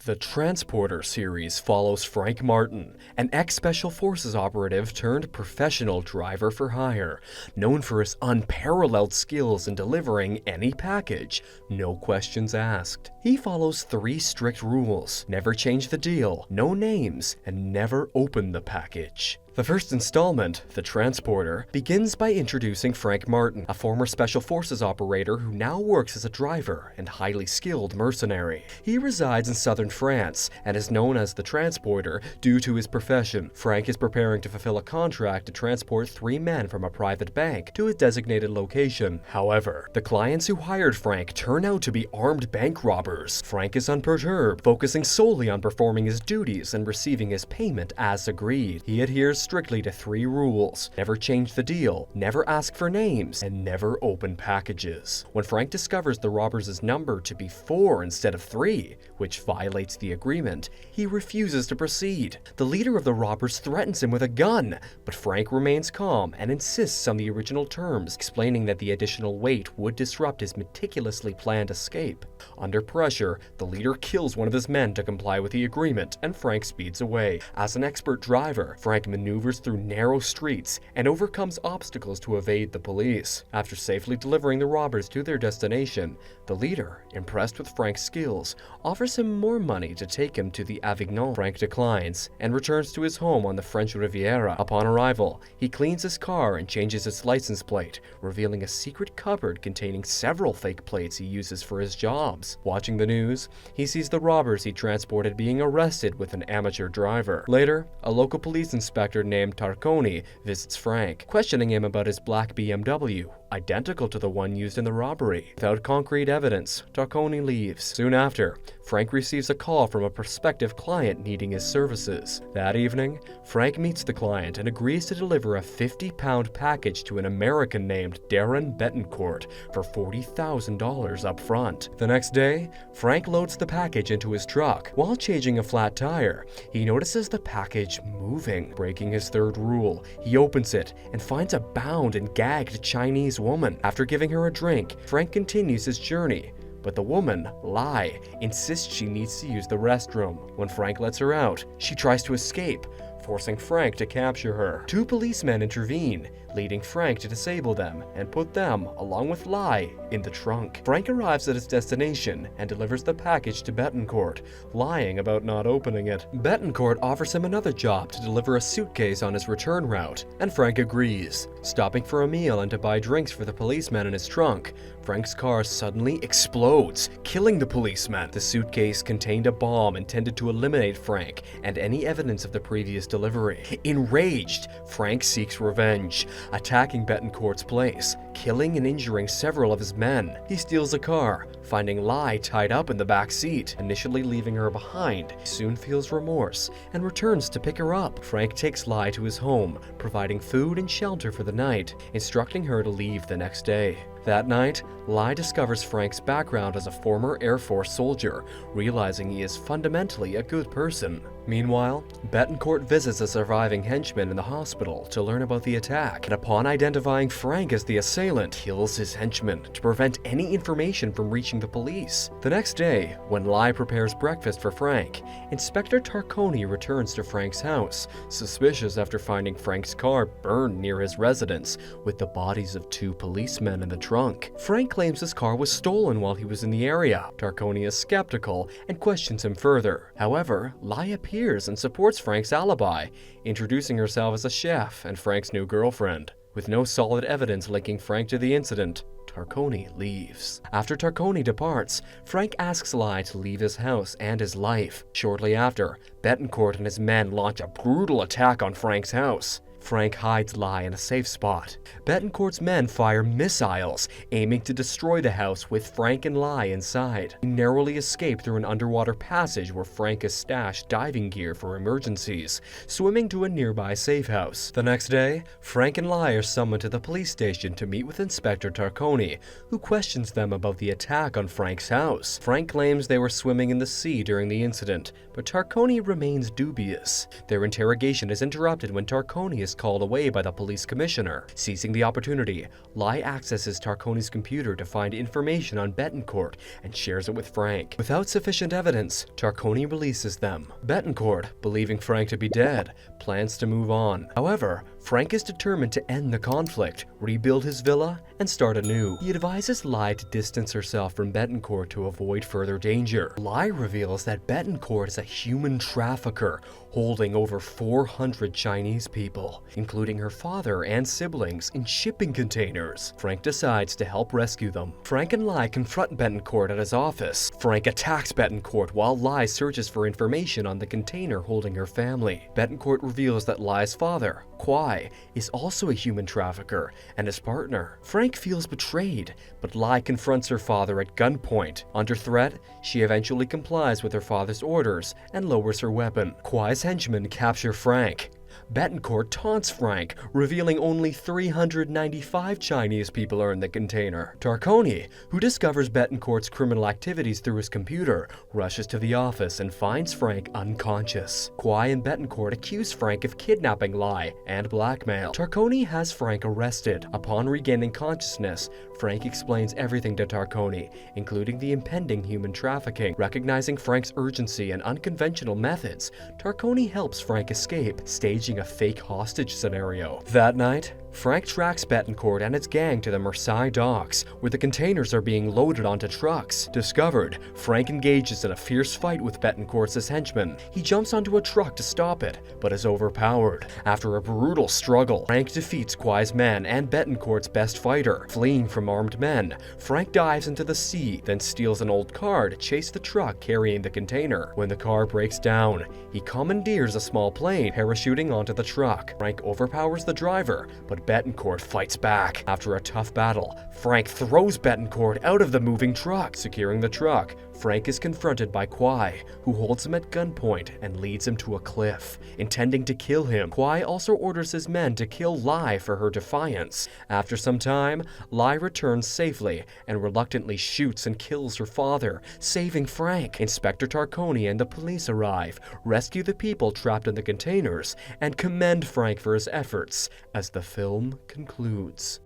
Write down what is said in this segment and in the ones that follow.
The Transporter series follows Frank Martin, an ex-Special Forces operative turned professional driver for hire, known for his unparalleled skills in delivering any package, no questions asked. He follows 3 strict rules: never change the deal, no names, and never open the package. The first installment, The Transporter, begins by introducing Frank Martin, a former Special Forces operator who now works as a driver and highly skilled mercenary. He resides in southern France and is known as the Transporter due to his profession. Frank is preparing to fulfill a contract to transport 3 men from a private bank to a designated location. However, the clients who hired Frank turn out to be armed bank robbers. Frank is unperturbed, focusing solely on performing his duties and receiving his payment as agreed. He adheres strictly to 3 rules: never change the deal, never ask for names, and never open packages. When Frank discovers the robbers' number to be 4 instead of 3, which violates the agreement, he refuses to proceed. The leader of the robbers threatens him with a gun, but Frank remains calm and insists on the original terms, explaining that the additional weight would disrupt his meticulously planned escape. Under pressure, the leader kills one of his men to comply with the agreement, and Frank speeds away. As an expert driver, Frank maneuvers through narrow streets and overcomes obstacles to evade the police. After safely delivering the robbers to their destination, the leader, impressed with Frank's skills, offers him more money to take him to the Avignon. Frank declines and returns to his home on the French Riviera. Upon arrival, he cleans his car and changes its license plate, revealing a secret cupboard containing several fake plates he uses for his jobs. Watching the news, he sees the robbers he transported being arrested with an amateur driver. Later, a local police inspector named Tarconi visits Frank, questioning him about his black BMW, identical to the one used in the robbery. Without concrete evidence, Tarconi leaves. Soon after, Frank receives a call from a prospective client needing his services. That evening, Frank meets the client and agrees to deliver a 50-pound package to an American named Darren Betancourt for $40,000 up front. The next day, Frank loads the package into his truck. While changing a flat tire, he notices the package moving. Breaking his 3rd rule, he opens it and finds a bound and gagged Chinese woman. After giving her a drink, Frank continues his journey, but the woman, Lai, insists she needs to use the restroom. When Frank lets her out, she tries to escape, forcing Frank to capture her. 2 policemen intervene, leading Frank to disable them and put them, along with Lai, in the trunk. Frank arrives at his destination and delivers the package to Betancourt, lying about not opening it. Betancourt offers him another job to deliver a suitcase on his return route, and Frank agrees. Stopping for a meal and to buy drinks for the policeman in his trunk, Frank's car suddenly explodes, killing the policeman. The suitcase contained a bomb intended to eliminate Frank and any evidence of the previous delivery. Enraged, Frank seeks revenge, attacking Betancourt's place, killing and injuring several of his men. He steals a car, finding Lai tied up in the back seat, initially leaving her behind. He soon feels remorse and returns to pick her up. Frank takes Lai to his home, providing food and shelter for the night, instructing her to leave the next day. That night, Lai discovers Frank's background as a former Air Force soldier, realizing he is fundamentally a good person. Meanwhile, Betancourt visits a surviving henchman in the hospital to learn about the attack, and upon identifying Frank as the assailant, kills his henchman to prevent any information from reaching the police. The next day, when Lai prepares breakfast for Frank, Inspector Tarconi returns to Frank's house, suspicious after finding Frank's car burned near his residence, with the bodies of 2 policemen in the trunk. Frank claims his car was stolen while he was in the area. Tarconi is skeptical and questions him further. However, Lai appears and supports Frank's alibi, introducing herself as a chef and Frank's new girlfriend. With no solid evidence linking Frank to the incident, Tarconi leaves. After Tarconi departs, Frank asks Lai to leave his house and his life. Shortly after, Betancourt and his men launch a brutal attack on Frank's house. Frank hides Lai in a safe spot. Betancourt's men fire missiles, aiming to destroy the house with Frank and Lai inside. He narrowly escape through an underwater passage where Frank has stashed diving gear for emergencies, swimming to a nearby safe house. The next day, Frank and Lai are summoned to the police station to meet with Inspector Tarconi, who questions them about the attack on Frank's house. Frank claims they were swimming in the sea during the incident, but Tarconi remains dubious. Their interrogation is interrupted when Tarconi is is called away by the police commissioner. Seizing the opportunity, Lai accesses Tarconi's computer to find information on Betancourt and shares it with Frank. Without sufficient evidence, Tarconi releases them. Betancourt, believing Frank to be dead, plans to move on. However, Frank is determined to end the conflict, rebuild his villa, and start anew. He advises Lai to distance herself from Betancourt to avoid further danger. Lai reveals that Betancourt is a human trafficker holding over 400 Chinese people, including her father and siblings, in shipping containers. Frank decides to help rescue them. Frank and Lai confront Betancourt at his office. Frank attacks Betancourt while Lai searches for information on the container holding her family. Betancourt reveals that Lai's father, Kwai, is also a human trafficker and his partner. Frank feels betrayed, but Lai confronts her father at gunpoint. Under threat, she eventually complies with her father's orders and lowers her weapon. Kwai's henchmen capture Frank. Betancourt taunts Frank, revealing only 395 Chinese people are in the container. Tarconi, who discovers Betancourt's criminal activities through his computer, rushes to the office and finds Frank unconscious. Kwai and Betancourt accuse Frank of kidnapping Lai and blackmail. Tarconi has Frank arrested. Upon regaining consciousness, Frank explains everything to Tarconi, including the impending human trafficking. Recognizing Frank's urgency and unconventional methods, Tarconi helps Frank escape, staging a fake hostage scenario. That night, Frank tracks Betancourt and its gang to the Marseille docks, where the containers are being loaded onto trucks. Discovered, Frank engages in a fierce fight with Betancourt's henchmen. He jumps onto a truck to stop it, but is overpowered. After a brutal struggle, Frank defeats Kwai's men and Betancourt's best fighter. Fleeing from armed men, Frank dives into the sea, then steals an old car to chase the truck carrying the container. When the car breaks down, he commandeers a small plane, parachuting onto the truck. Frank overpowers the driver, but Betancourt fights back. After a tough battle, Frank throws Betancourt out of the moving truck. Securing the truck, Frank is confronted by Kwai, who holds him at gunpoint and leads him to a cliff, intending to kill him. Kwai also orders his men to kill Lai for her defiance. After some time, Lai returns safely and reluctantly shoots and kills her father, saving Frank. Inspector Tarconi and the police arrive, rescue the people trapped in the containers, and commend Frank for his efforts as the film concludes.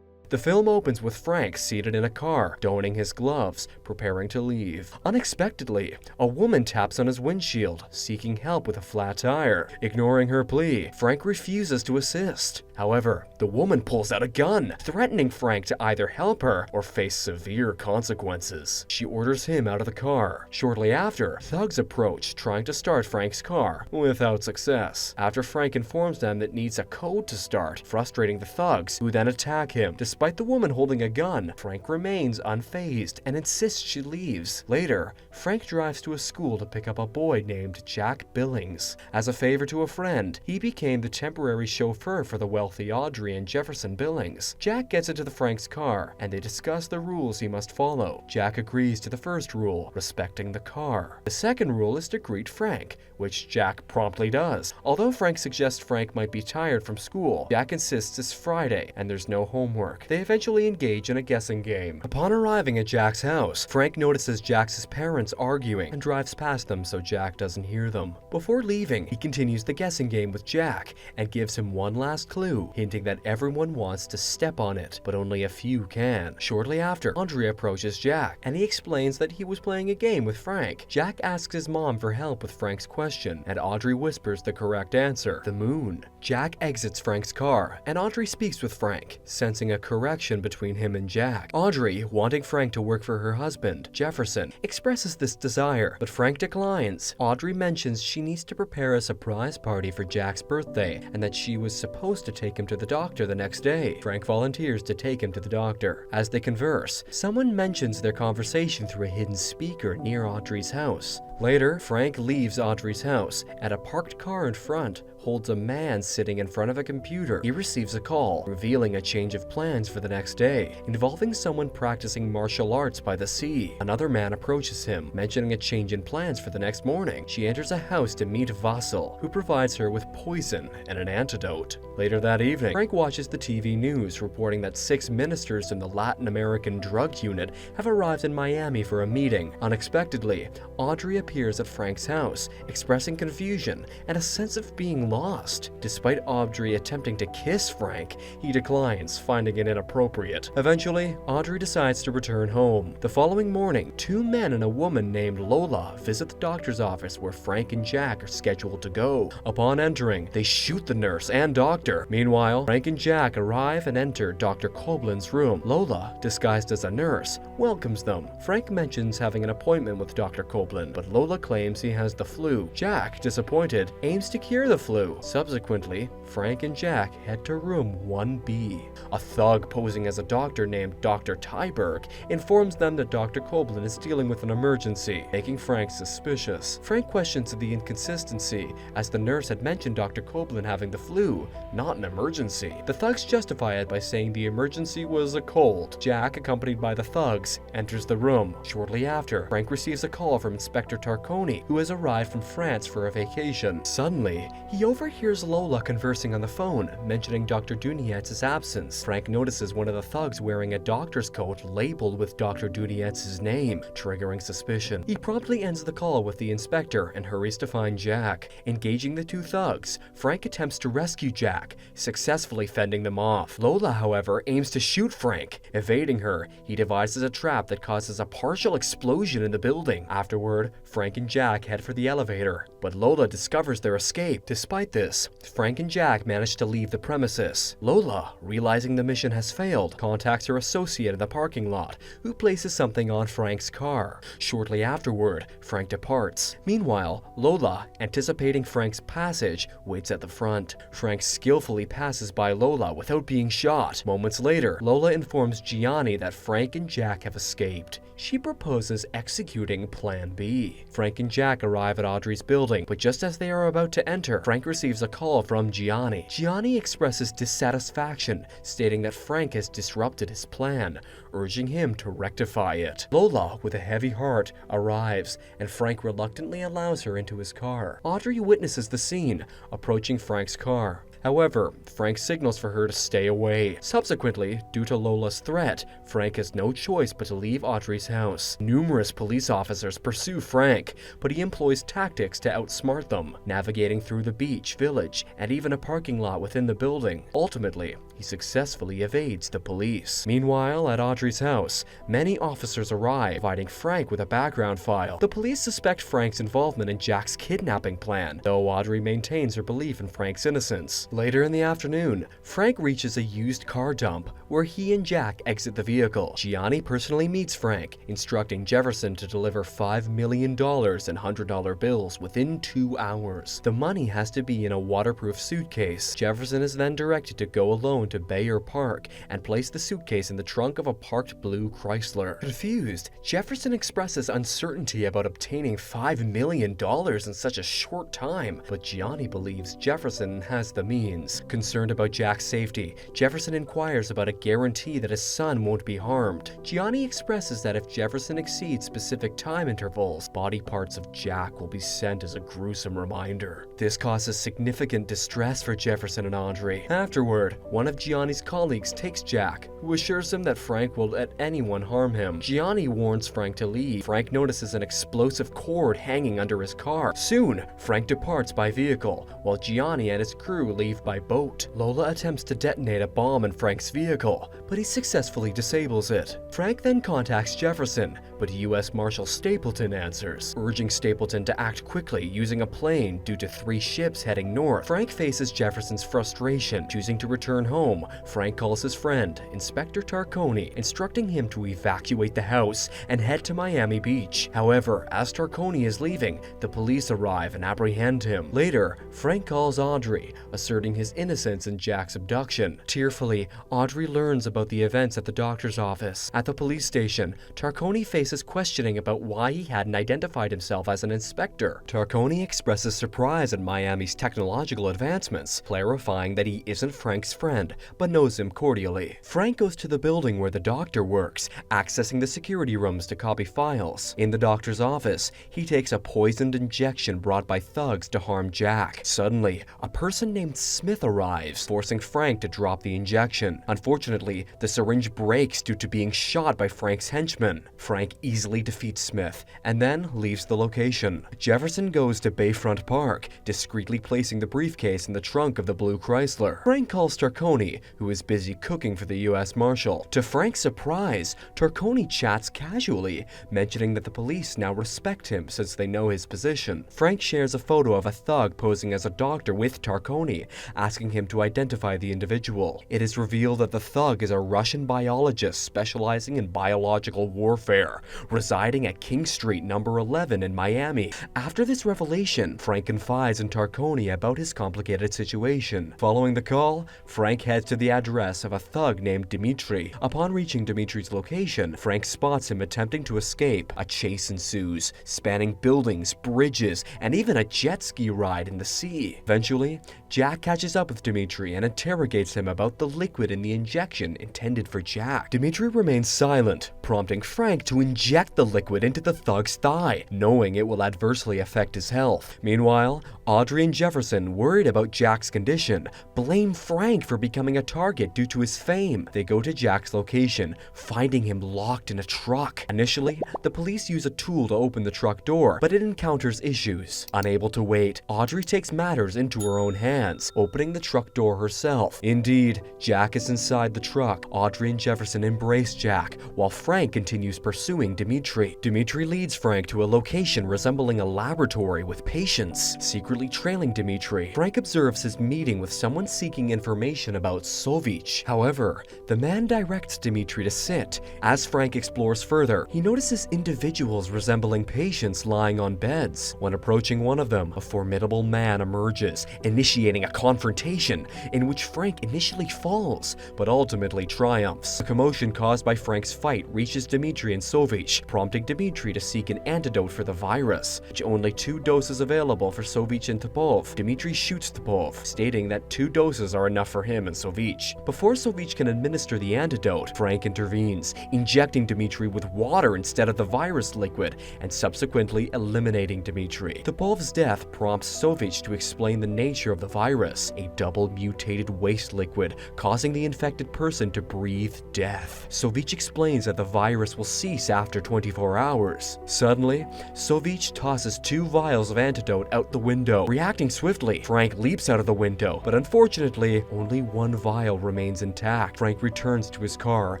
The film opens with Frank seated in a car, donning his gloves, preparing to leave. Unexpectedly, a woman taps on his windshield, seeking help with a flat tire. Ignoring her plea, Frank refuses to assist. However, the woman pulls out a gun, threatening Frank to either help her or face severe consequences. She orders him out of the car. Shortly after, thugs approach, trying to start Frank's car, without success. After Frank informs them that it needs a code to start, frustrating the thugs, who then attack him. Despite the woman holding a gun, Frank remains unfazed and insists she leaves. Later, Frank drives to a school to pick up a boy named Jack Billings. As a favor to a friend, he became the temporary chauffeur for the wealthy Audrey and Jefferson Billings. Jack gets into Frank's car, and they discuss the rules he must follow. Jack agrees to the first rule, respecting the car. The second rule is to greet Frank, which Jack promptly does. Although Frank suggests Frank might be tired from school, Jack insists it's Friday and there's no homework. They eventually engage in a guessing game. Upon arriving at Jack's house, Frank notices Jack's parents arguing and drives past them so Jack doesn't hear them. Before leaving, he continues the guessing game with Jack and gives him one last clue, hinting that everyone wants to step on it, but only a few can. Shortly after, Audrey approaches Jack, and he explains that he was playing a game with Frank. Jack asks his mom for help with Frank's question, and Audrey whispers the correct answer, the moon. Jack exits Frank's car, and Audrey speaks with Frank, sensing a correction between him and Jack. Audrey, wanting Frank to work for her husband, Jefferson, expresses this desire, but Frank declines. Audrey mentions she needs to prepare a surprise party for Jack's birthday, and that she was supposed to take him to the doctor the next day. Frank volunteers to take him to the doctor. As they converse, someone mentions their conversation through a hidden speaker near Audrey's house. Later, Frank leaves Audrey's house. At a parked car in front, holds a man sitting in front of a computer. He receives a call, revealing a change of plans for the next day, involving someone practicing martial arts by the sea. Another man approaches him, mentioning a change in plans for the next morning. She enters a house to meet Vassal, who provides her with poison and an antidote. Later that that evening, Frank watches the TV news reporting that 6 ministers in the Latin American drug unit have arrived in Miami for a meeting. Unexpectedly, Audrey appears at Frank's house, expressing confusion and a sense of being lost. Despite Audrey attempting to kiss Frank, he declines, finding it inappropriate. Eventually, Audrey decides to return home. The following morning, 2 men and a woman named Lola visit the doctor's office where Frank and Jack are scheduled to go. Upon entering, they shoot the nurse and doctor. Meanwhile, Frank and Jack arrive and enter Dr. Koblen's room. Lola, disguised as a nurse, welcomes them. Frank mentions having an appointment with Dr. Koblen, but Lola claims he has the flu. Jack, disappointed, aims to cure the flu. Subsequently, Frank and Jack head to room 1B. A thug posing as a doctor named Dr. Tyberg informs them that Dr. Koblen is dealing with an emergency, making Frank suspicious. Frank questions the inconsistency, as the nurse had mentioned Dr. Koblen having the flu, not an emergency. The thugs justify it by saying the emergency was a cold. Jack, accompanied by the thugs, enters the room. Shortly after, Frank receives a call from Inspector Tarconi, who has arrived from France for a vacation. Suddenly, he overhears Lola conversing on the phone, mentioning Dr. Dunietz's absence. Frank notices one of the thugs wearing a doctor's coat labeled with Dr. Dunietz's name, triggering suspicion. He promptly ends the call with the inspector and hurries to find Jack. Engaging the 2 thugs, Frank attempts to rescue Jack, successfully fending them off. Lola, however, aims to shoot Frank. Evading her, he devises a trap that causes a partial explosion in the building. Afterward, Frank and Jack head for the elevator, but Lola discovers their escape. Despite this, Frank and Jack manage to leave the premises. Lola, realizing the mission has failed, contacts her associate in the parking lot, who places something on Frank's car. Shortly afterward, Frank departs. Meanwhile, Lola, anticipating Frank's passage, waits at the front. Frank skillfully passes by Lola without being shot. Moments later, Lola informs Gianni that Frank and Jack have escaped. She proposes executing Plan B. Frank and Jack arrive at Audrey's building, but just as they are about to enter, Frank receives a call from Gianni. Gianni expresses dissatisfaction, stating that Frank has disrupted his plan, urging him to rectify it. Lola, with a heavy heart, arrives, and Frank reluctantly allows her into his car. Audrey witnesses the scene, approaching Frank's car. However, Frank signals for her to stay away. Subsequently, due to Lola's threat, Frank has no choice but to leave Audrey's house. Numerous police officers pursue Frank, but he employs tactics to outsmart them, navigating through the beach, village, and even a parking lot within the building. Ultimately, he successfully evades the police. Meanwhile, at Audrey's house, many officers arrive, providing Frank with a background file. The police suspect Frank's involvement in Jack's kidnapping plan, though Audrey maintains her belief in Frank's innocence. Later in the afternoon, Frank reaches a used car dump, where he and Jack exit the vehicle. Gianni personally meets Frank, instructing Jefferson to deliver $5 million in $100 bills within 2 hours. The money has to be in a waterproof suitcase. Jefferson is then directed to go alone to Bayer Park and place the suitcase in the trunk of a parked blue Chrysler. Confused, Jefferson expresses uncertainty about obtaining $5 million in such a short time, but Gianni believes Jefferson has the means. Concerned about Jack's safety, Jefferson inquires about a guarantee that his son won't be harmed. Gianni expresses that if Jefferson exceeds specific time intervals, body parts of Jack will be sent as a gruesome reminder. This causes significant distress for Jefferson and Audrey. Afterward, one of Gianni's colleagues takes Jack, who assures him that Frank will let anyone harm him. Gianni warns Frank to leave. Frank notices an explosive cord hanging under his car. Soon, Frank departs by vehicle, while Gianni and his crew leave by boat. Lola attempts to detonate a bomb in Frank's vehicle, but he successfully disables it. Frank then contacts Jefferson, but U.S. Marshal Stapleton answers, urging Stapleton to act quickly using a plane due to 3 ships heading north. Frank faces Jefferson's frustration. Choosing to return home, Frank calls his friend, Inspector Tarconi, instructing him to evacuate the house and head to Miami Beach. However, as Tarconi is leaving, the police arrive and apprehend him. Later, Frank calls Audrey, asserting his innocence in Jack's abduction. Tearfully, Audrey learns about the events at the doctor's office. At the police station, Tarconi faces faces questioning about why he hadn't identified himself as an inspector. Tarconi expresses surprise at Miami's technological advancements, clarifying that he isn't Frank's friend, but knows him cordially. Frank goes to the building where the doctor works, accessing the security rooms to copy files. In the doctor's office, he takes a poisoned injection brought by thugs to harm Jack. Suddenly, a person named Smith arrives, forcing Frank to drop the injection. Unfortunately, the syringe breaks due to being shot by Frank's henchmen. Frank easily defeats Smith and then leaves the location. Jefferson goes to Bayfront Park, discreetly placing the briefcase in the trunk of the blue Chrysler. Frank calls Tarconi, who is busy cooking for the U.S. Marshal. To Frank's surprise, Tarconi chats casually, mentioning that the police now respect him since they know his position. Frank shares a photo of a thug posing as a doctor with Tarconi, asking him to identify the individual. It is revealed that the thug is a Russian biologist specializing in biological warfare, residing at King Street number 11 in Miami. After this revelation, Frank confides in Tarconi about his complicated situation. Following the call, Frank heads to the address of a thug named Dimitri. Upon reaching Dimitri's location, Frank spots him attempting to escape. A chase ensues, spanning buildings, bridges, and even a jet ski ride in the sea. Eventually, Jack catches up with Dimitri and interrogates him about the liquid in the injection intended for Jack. Dimitri remains silent, prompting Frank to inject the liquid into the thug's thigh, knowing it will adversely affect his health. Meanwhile, Audrey and Jefferson, worried about Jack's condition, blame Frank for becoming a target due to his fame. They go to Jack's location, finding him locked in a truck. Initially, the police use a tool to open the truck door, but it encounters issues. Unable to wait, Audrey takes matters into her own hands, opening the truck door herself. Indeed, Jack is inside the truck. Audrey and Jefferson embrace Jack, while Frank continues pursuing Dimitri. Dimitri leads Frank to a location resembling a laboratory with patients. Secretly trailing Dimitri, Frank observes his meeting with someone seeking information about Sovich. However, the man directs Dimitri to sit. As Frank explores further, he notices individuals resembling patients lying on beds. When approaching one of them, a formidable man emerges, initiating a confrontation in which Frank initially falls, but ultimately triumphs. A commotion caused by Frank's fight reaches Dimitri and Sovich, prompting Dimitri to seek an antidote for the virus. With only 2 doses available for Sovich and Topov, Dimitri shoots Topov, stating that 2 doses are enough for him and Sovich. Before Sovich can administer the antidote, Frank intervenes, injecting Dimitri with water instead of the virus liquid, and subsequently eliminating Dimitri. Topov's death prompts Sovich to explain the nature of the virus, a double mutated waste liquid causing the infected person to breathe death. Sovich explains that the virus will cease after 24 hours. Suddenly, Sovich tosses 2 vials of antidote out the window. Reacting swiftly, Frank leaps out of the window, but unfortunately, only 1 vial remains intact. Frank returns to his car,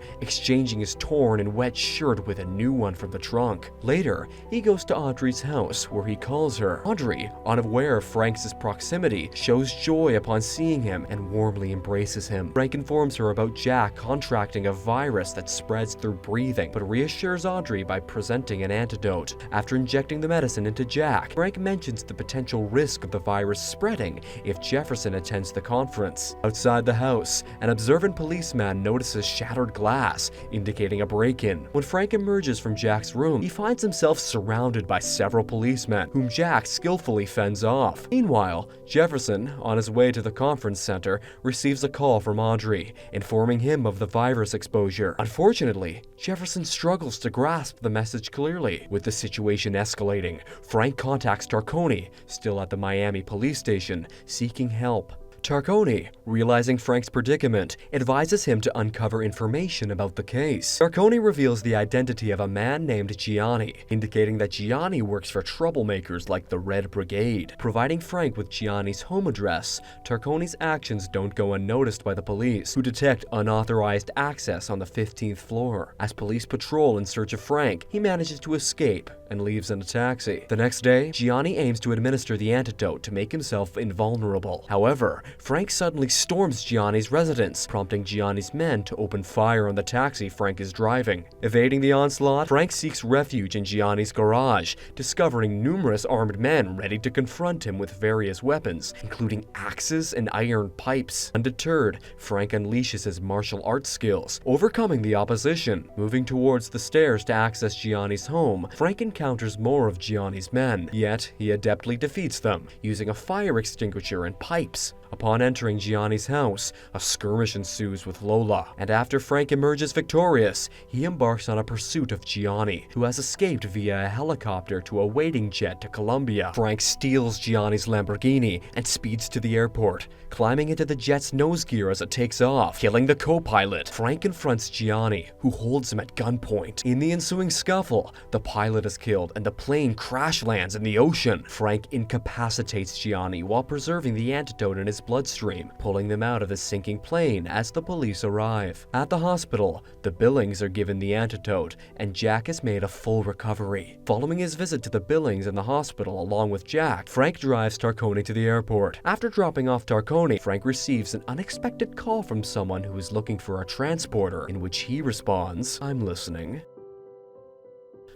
exchanging his torn and wet shirt with a new one from the trunk. Later, he goes to Audrey's house, where he calls her. Audrey, unaware of Frank's proximity, shows joy upon seeing him and warmly embraces him. Frank informs her about Jack contracting a virus that spreads through breathing, but reassures Audrey by presenting an antidote. After injecting the medicine into Jack, Frank mentions the potential risk of the virus spreading if Jefferson attends the conference. Outside the house, an observant policeman notices shattered glass, indicating a break-in. When Frank emerges from Jack's room, he finds himself surrounded by several policemen, whom Jack skillfully fends off. Meanwhile, Jefferson, on his way to the conference center, receives a call from Audrey, informing him of the virus exposure. Unfortunately, Jefferson struggles to grasp the message clearly. With the situation escalating, Frank contacts Tarconi, still at the Miami police station, seeking help. Tarconi, realizing Frank's predicament, advises him to uncover information about the case. Tarconi reveals the identity of a man named Gianni, indicating that Gianni works for troublemakers like the Red Brigade. Providing Frank with Gianni's home address, Tarconi's actions don't go unnoticed by the police, who detect unauthorized access on the 15th floor. As police patrol in search of Frank, he manages to escape, and leaves in a taxi. The next day, Gianni aims to administer the antidote to make himself invulnerable. However, Frank suddenly storms Gianni's residence, prompting Gianni's men to open fire on the taxi Frank is driving. Evading the onslaught, Frank seeks refuge in Gianni's garage, discovering numerous armed men ready to confront him with various weapons, including axes and iron pipes. Undeterred, Frank unleashes his martial arts skills, overcoming the opposition. Moving towards the stairs to access Gianni's home, Frank encounters more of Gianni's men, yet he adeptly defeats them, using a fire extinguisher and pipes. Upon entering Gianni's house, a skirmish ensues with Lola, and after Frank emerges victorious, he embarks on a pursuit of Gianni, who has escaped via a helicopter to a waiting jet to Colombia. Frank steals Gianni's Lamborghini and speeds to the airport, climbing into the jet's nose gear as it takes off, killing the co-pilot. Frank confronts Gianni, who holds him at gunpoint. In the ensuing scuffle, the pilot is killed and the plane crash lands in the ocean. Frank incapacitates Gianni while preserving the antidote in his bloodstream, pulling them out of the sinking plane as the police arrive. At the hospital, the Billings are given the antidote, and Jack has made a full recovery. Following his visit to the Billings in the hospital along with Jack, Frank drives Tarconi to the airport. After dropping off Tarconi, Frank receives an unexpected call from someone who is looking for a transporter, in which he responds, "I'm listening."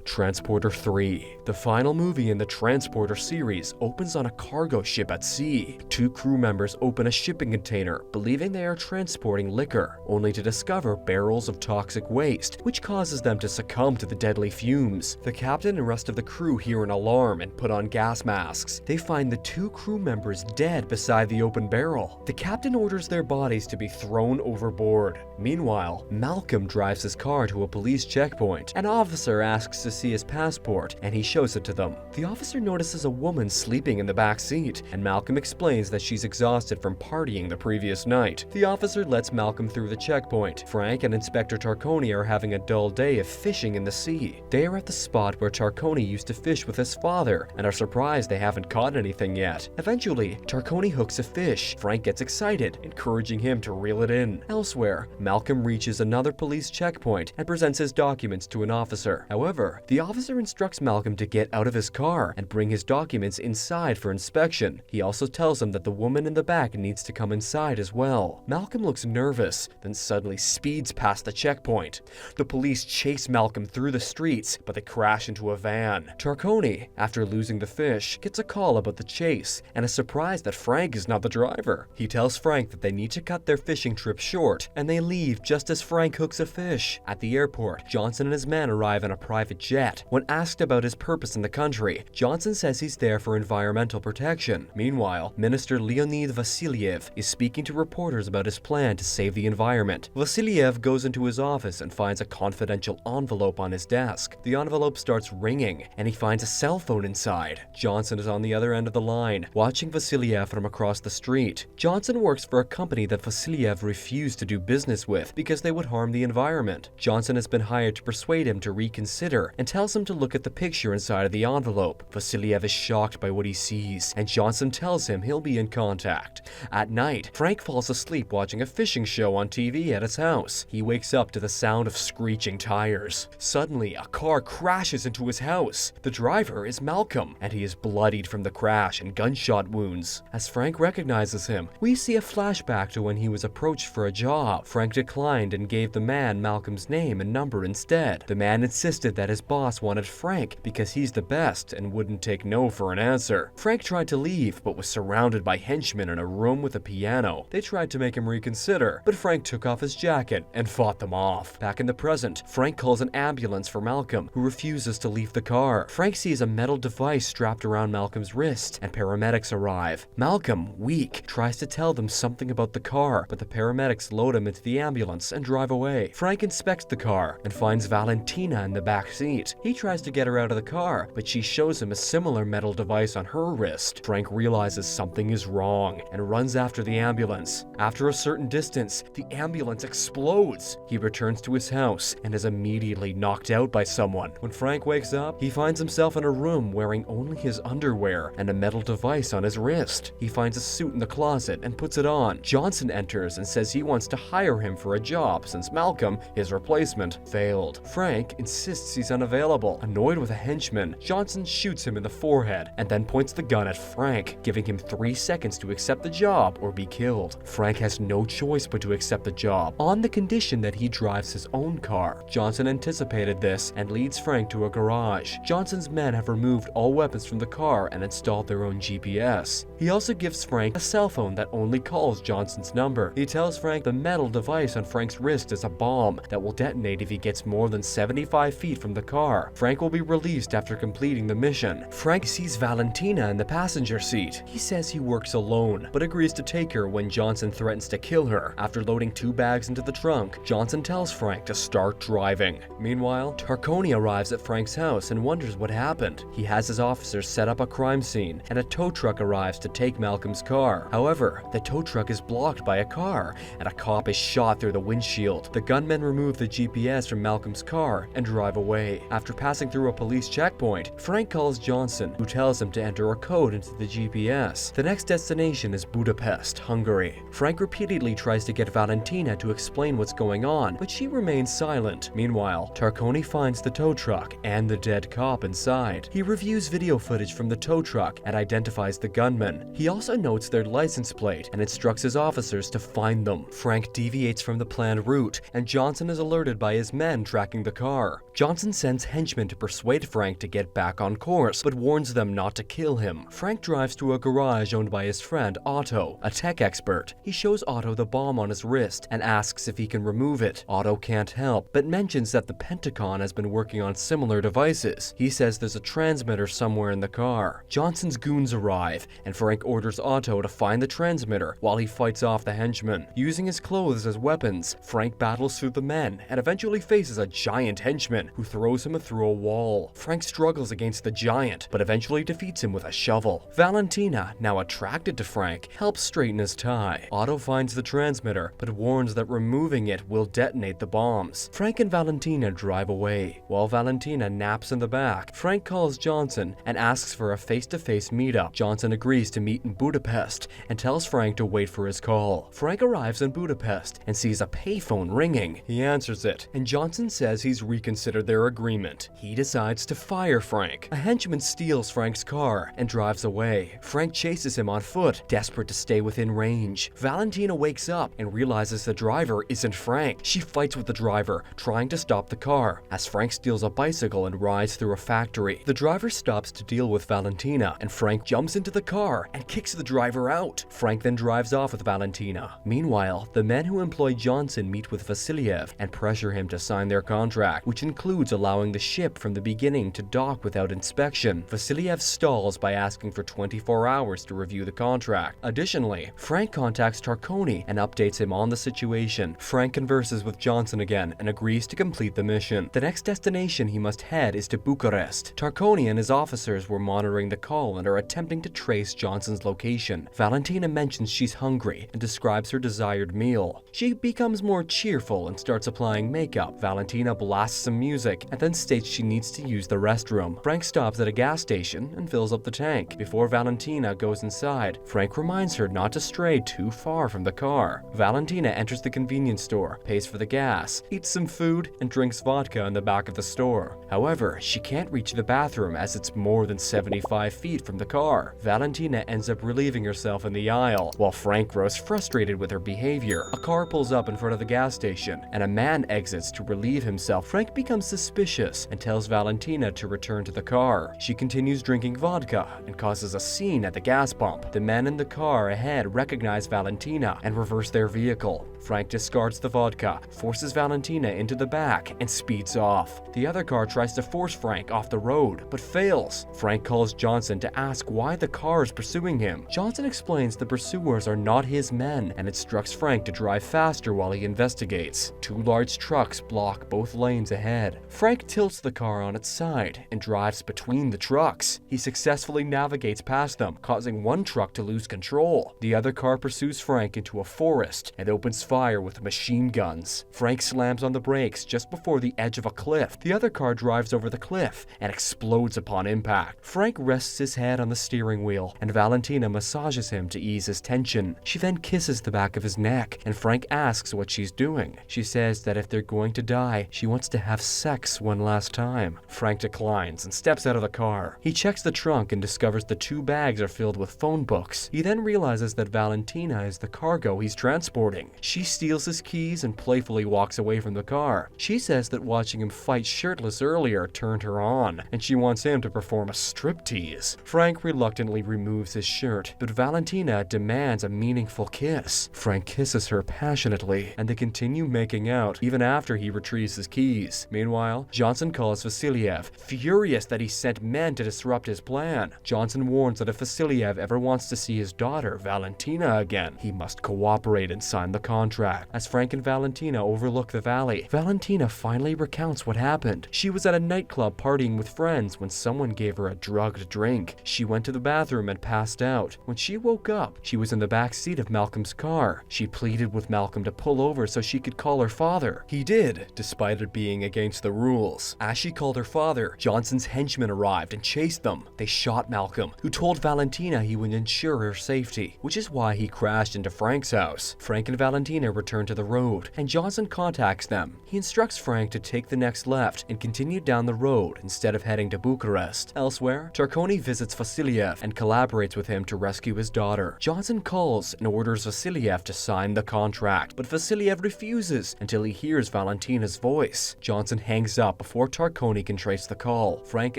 Transporter 3. The final movie in the Transporter series opens on a cargo ship at sea. Two crew members open a shipping container, believing they are transporting liquor, only to discover barrels of toxic waste, which causes them to succumb to the deadly fumes. The captain and rest of the crew hear an alarm and put on gas masks. They find the two crew members dead beside the open barrel. The captain orders their bodies to be thrown overboard. Meanwhile, Malcolm drives his car to a police checkpoint. An officer asks to see his passport, and he shows it to them. The officer notices a woman sleeping in the back seat, and Malcolm explains that she's exhausted from partying the previous night. The officer lets Malcolm through the checkpoint. Frank and Inspector Tarconi are having a dull day of fishing in the sea. They are at the spot where Tarconi used to fish with his father, and are surprised they haven't caught anything yet. Eventually, Tarconi hooks a fish. Frank gets excited, encouraging him to reel it in. Elsewhere, Malcolm reaches another police checkpoint and presents his documents to an officer. However, the officer instructs Malcolm to get out of his car and bring his documents inside for inspection. He also tells him that the woman in the back needs to come inside as well. Malcolm looks nervous, then suddenly speeds past the checkpoint. The police chase Malcolm through the streets, but they crash into a van. Tarconi, after losing the fish, gets a call about the chase and is surprised that Frank is not the driver. He tells Frank that they need to cut their fishing trip short, and they leave just as Frank hooks a fish. At the airport, Johnson and his men arrive in a private jet. When asked about his purpose in the country, Johnson says he's there for environmental protection. Meanwhile, Minister Leonid Vasiliev is speaking to reporters about his plan to save the environment. Vasiliev goes into his office and finds a confidential envelope on his desk. The envelope starts ringing, and he finds a cell phone inside. Johnson is on the other end of the line, watching Vasiliev from across the street. Johnson works for a company that Vasiliev refused to do business with because they would harm the environment. Johnson has been hired to persuade him to reconsider and tells him to look at the picture inside of the envelope. Vasiliev is shocked by what he sees, and Johnson tells him he'll be in contact. At night, Frank falls asleep watching a fishing show on TV at his house. He wakes up to the sound of screeching tires. Suddenly, a car crashes into his house. The driver is Malcolm, and he is bloodied from the crash and gunshot wounds. As Frank recognizes him, we see a flashback to when he was approached for a job. Frank declined and gave the man Malcolm's name and number instead. The man insisted that his boss wanted Frank because he's the best and wouldn't take no for an answer. Frank tried to leave, but was surrounded by henchmen in a room with a piano. They tried to make him reconsider, but Frank took off his jacket and fought them off. Back in the present, Frank calls an ambulance for Malcolm, who refuses to leave the car. Frank sees a metal device strapped around Malcolm's wrist, and paramedics arrive. Malcolm, weak, tries to tell them something about the car, but the paramedics load him into the ambulance and drive away. Frank inspects the car and finds Valentina in the back seat. He tries to get her out of the car, but she shows him a similar metal device on her wrist. Frank realizes something is wrong and runs after the ambulance. After a certain distance, the ambulance explodes. He returns to his house and is immediately knocked out by someone. When Frank wakes up, he finds himself in a room wearing only his underwear and a metal device on his wrist. He finds a suit in the closet and puts it on. Johnson enters and says he wants to hire him for a job since Malcolm, his replacement, failed. Frank insists he's unavailable unavailable. Annoyed with a henchman, Johnson shoots him in the forehead and then points the gun at Frank, giving him 3 seconds to accept the job or be killed. Frank has no choice but to accept the job, on the condition that he drives his own car. Johnson anticipated this and leads Frank to a garage. Johnson's men have removed all weapons from the car and installed their own GPS. He also gives Frank a cell phone that only calls Johnson's number. He tells Frank the metal device on Frank's wrist is a bomb that will detonate if he gets more than 75 feet from the car. Frank will be released after completing the mission. Frank sees Valentina in the passenger seat. He says he works alone, but agrees to take her when Johnson threatens to kill her. After loading 2 bags into the trunk, Johnson tells Frank to start driving. Meanwhile, Tarconi arrives at Frank's house and wonders what happened. He has his officers set up a crime scene, and a tow truck arrives to take Malcolm's car. However, the tow truck is blocked by a car, and a cop is shot through the windshield. The gunmen remove the GPS from Malcolm's car and drive away. After passing through a police checkpoint, Frank calls Johnson, who tells him to enter a code into the GPS. The next destination is Budapest, Hungary. Frank repeatedly tries to get Valentina to explain what's going on, but she remains silent. Meanwhile, Tarconi finds the tow truck and the dead cop inside. He reviews video footage from the tow truck and identifies the gunmen. He also notes their license plate and instructs his officers to find them. Frank deviates from the planned route, and Johnson is alerted by his men tracking the car. Johnson sends henchmen to persuade Frank to get back on course, but warns them not to kill him. Frank drives to a garage owned by his friend Otto, a tech expert. He shows Otto the bomb on his wrist and asks if he can remove it. Otto can't help, but mentions that the Pentagon has been working on similar devices. He says there's a transmitter somewhere in the car. Johnson's goons arrive, and Frank orders Otto to find the transmitter while he fights off the henchmen. Using his clothes as weapons, Frank battles through the men and eventually faces a giant henchman who throws him through a wall. Frank struggles against the giant, but eventually defeats him with a shovel. Valentina, now attracted to Frank, helps straighten his tie. Otto finds the transmitter, but warns that removing it will detonate the bombs. Frank and Valentina drive away. While Valentina naps in the back, Frank calls Johnson and asks for a face-to-face meetup. Johnson agrees to meet in Budapest and tells Frank to wait for his call. Frank arrives in Budapest and sees a payphone ringing. He answers it, and Johnson says he's reconsidered their agreement. He decides to fire Frank. A henchman steals Frank's car and drives away. Frank chases him on foot, desperate to stay within range. Valentina wakes up and realizes the driver isn't Frank. She fights with the driver, trying to stop the car, as Frank steals a bicycle and rides through a factory. The driver stops to deal with Valentina, and Frank jumps into the car and kicks the driver out. Frank then drives off with Valentina. Meanwhile, the men who employ Johnson meet with Vasiliev and pressure him to sign their contract, which includes allowing the ship from the beginning to dock without inspection. Vasiliev stalls by asking for 24 hours to review the contract. Additionally, Frank contacts Tarconi and updates him on the situation. Frank converses with Johnson again and agrees to complete the mission. The next destination he must head is to Bucharest. Tarconi and his officers were monitoring the call and are attempting to trace Johnson's location. Valentina mentions she's hungry and describes her desired meal. She becomes more cheerful and starts applying makeup. Valentina blasts some music and then states she needs to use the restroom. Frank stops at a gas station and fills up the tank. Before Valentina goes inside, Frank reminds her not to stray too far from the car. Valentina enters the convenience store, pays for the gas, eats some food, and drinks vodka in the back of the store. However, she can't reach the bathroom as it's more than 75 feet from the car. Valentina ends up relieving herself in the aisle, while Frank grows frustrated with her behavior. A car pulls up in front of the gas station, and a man exits to relieve himself. Frank becomes suspicious and tells Valentina to return to the car. She continues drinking vodka and causes a scene at the gas pump. The men in the car ahead recognize Valentina and reverse their vehicle. Frank discards the vodka, forces Valentina into the back, and speeds off. The other car tries to force Frank off the road, but fails. Frank calls Johnson to ask why the car is pursuing him. Johnson explains the pursuers are not his men and instructs Frank to drive faster while he investigates. 2 large trucks block both lanes ahead. Frank tilts the car on its side and drives between the trucks. He successfully navigates past them, causing one truck to lose control. The other car pursues Frank into a forest and opens fire with machine guns. Frank slams on the brakes just before the edge of a cliff. The other car drives over the cliff and explodes upon impact. Frank rests his head on the steering wheel, and Valentina massages him to ease his tension. She then kisses the back of his neck, and Frank asks what she's doing. She says that if they're going to die, she wants to have sex one last time. Frank declines and steps out of the car. He checks the trunk and discovers the 2 bags are filled with phone books. He then realizes that Valentina is the cargo he's transporting. She steals his keys and playfully walks away from the car. She says that watching him fight shirtless earlier turned her on, and she wants him to perform a striptease. Frank reluctantly removes his shirt, but Valentina demands a meaningful kiss. Frank kisses her passionately, and they continue making out even after he retrieves his keys. Meanwhile, Johnson calls Vasiliev, furious that he sent men to disrupt his plan. Johnson warns that if Vasiliev ever wants to see his daughter, Valentina, again, he must cooperate and sign the contract. As Frank and Valentina overlook the valley, Valentina finally recounts what happened. She was at a nightclub partying with friends when someone gave her a drugged drink. She went to the bathroom and passed out. When she woke up, she was in the back seat of Malcolm's car. She pleaded with Malcolm to pull over so she could call her father. He did, despite it being against the rules. As she called her father, Johnson's henchmen arrived and chased them. They shot Malcolm, who told Valentina he would ensure her safety, which is why he crashed into Frank's house. Frank and Valentina return to the road, and Johnson contacts them. He instructs Frank to take the next left and continue down the road instead of heading to Bucharest. Elsewhere, Tarconi visits Vasiliev and collaborates with him to rescue his daughter. Johnson calls and orders Vasiliev to sign the contract, but Vasiliev refuses until he hears Valentina's voice. Johnson hangs up before Tarconi can trace the call. Frank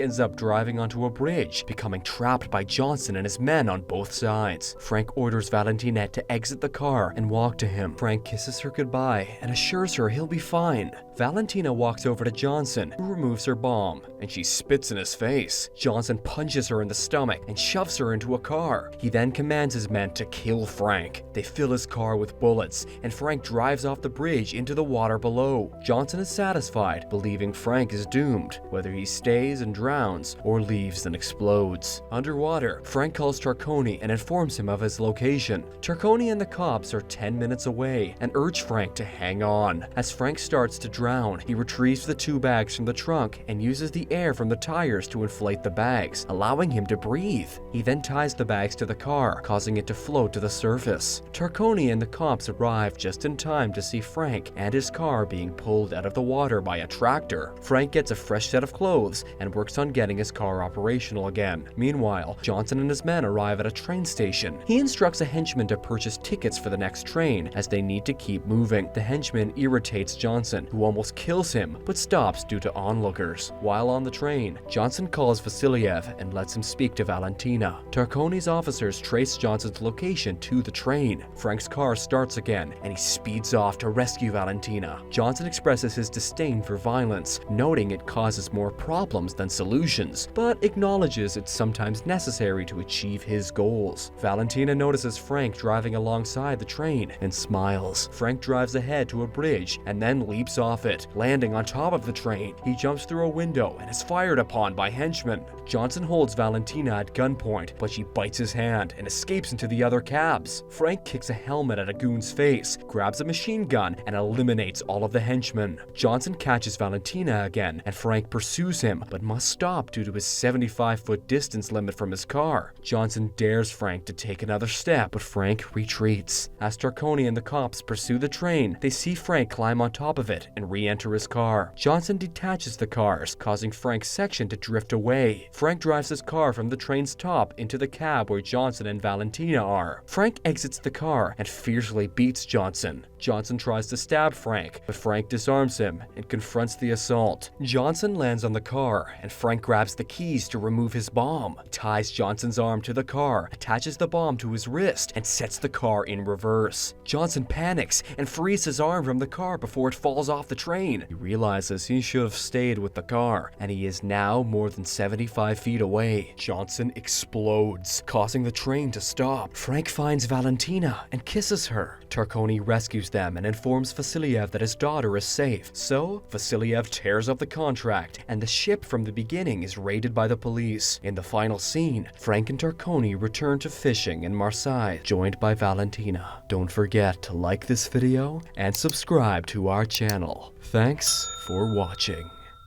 ends up driving onto a bridge, becoming trapped by Johnson and his men on both sides. Frank orders Valentina to exit the car and walk to him. Frank kisses her goodbye and assures her he'll be fine. Valentina walks over to Johnson, who removes her bomb, and she spits in his face. Johnson punches her in the stomach and shoves her into a car. He then commands his men to kill Frank. They fill his car with bullets, and Frank drives off the bridge into the water below. Johnson is satisfied, believing Frank is doomed, whether he stays and drowns or leaves and explodes. Underwater, Frank calls Tarconi and informs him of his location. Tarconi and the cops are 10 minutes away and urge Frank to hang on. As Frank starts to drown, he retrieves the 2 bags from the trunk and uses the air from the tires to inflate the bags, allowing him to breathe. He then ties the bags to the car, causing it to float to the surface. Tarconi and the cops arrive just in time to see Frank and his car being pulled out of the water by a tractor. Frank gets a fresh set of clothes and works on getting his car operational again. Meanwhile, Johnson and his men arrive at a train station. He instructs a henchman to purchase tickets for the next train, as they need to keep moving. The henchman irritates Johnson, who almost kills him, but stops due to onlookers. While on the train, Johnson calls Vasiliev and lets him speak to Valentina. Tarconi's officers trace Johnson's location to the train. Frank's car starts again, and he speeds off to rescue Valentina. Johnson expresses his disdain for violence, noting it causes more problems than solutions, but acknowledges it's sometimes necessary to achieve his goals. Valentina notices Frank driving alongside the train and smiles. Frank drives ahead to a bridge and then leaps off it, landing on top of the train. He jumps through a window and is fired upon by henchmen. Johnson holds Valentina at gunpoint, but she bites his hand and escapes into the other cabs. Frank kicks a helmet at a goon's face, grabs a machine gun, and eliminates all of the henchmen. Johnson catches Valentina again, and Frank pursues him, but must stop due to his 75-foot distance limit from his car. Johnson dares Frank to take another step, but Frank retreats. As Tarconi and the cops pursue the train, they see Frank climb on top of it and re-enter his car. Johnson detaches the cars, causing Frank's section to drift away. Frank drives his car from the train's top into the cab where Johnson and Valentina are. Frank exits the car and fiercely beats Johnson. Johnson tries to stab Frank, but Frank disarms him and confronts the assault. Johnson lands on the car, and Frank grabs the keys to remove his bomb, ties Johnson's arm to the car, attaches the bomb to his wrist, and sets the car in reverse. Johnson panics and frees his arm from the car before it falls off the train. He realizes he should have stayed with the car, and he is now more than 75 feet away. Johnson explodes, causing the train to stop. Frank finds Valentina and kisses her. Tarconi rescues them and informs Vasiliev that his daughter is safe. So, Vasiliev tears up the contract, and the ship from the beginning is raided by the police. In the final scene, Frank and Tarconi return to fishing in Marseille, joined by Valentina. Don't forget to like this video and subscribe to our channel. Thanks for watching.